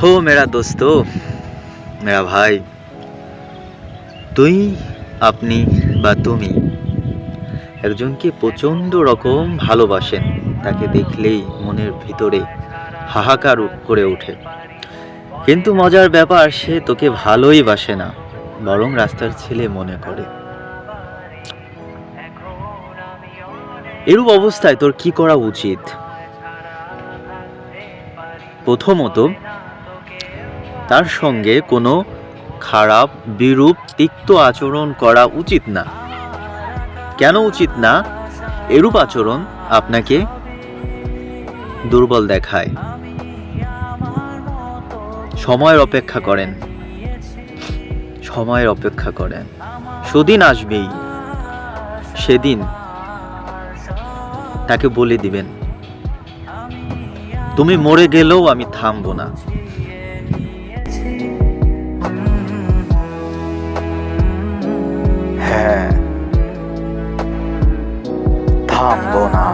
हो मेरा दोस्तो, मेरा भाई, তুই, আপনি বা তুমি একজনকে প্রচণ্ড রকম ভালোবাসেন। তাকে দেখলেই মনের ভিতরে হাহাকার করে ওঠে। কিন্তু মজার ব্যাপার, সে তোকে ভালোই বাসে না, বরং রাস্তার ছেলে মনে করে। এরূপ অবস্থায় তোর কি করা উচিত? প্রথমত, তার সঙ্গে কোনো খারাপ, বিরূপ, তিক্ত আচরণ করা উচিত না। কেন উচিত না? এরূপ আচরণ আপনাকে দুর্বল দেখায়। সময়ের অপেক্ষা করেন, সময়ের অপেক্ষা করেন। সেদিন আসবেই, সেদিন তাকে বলে দিবেন, তুমি মরে গেলেও আমি থামবো না। হ্যাঁ, থামবো না।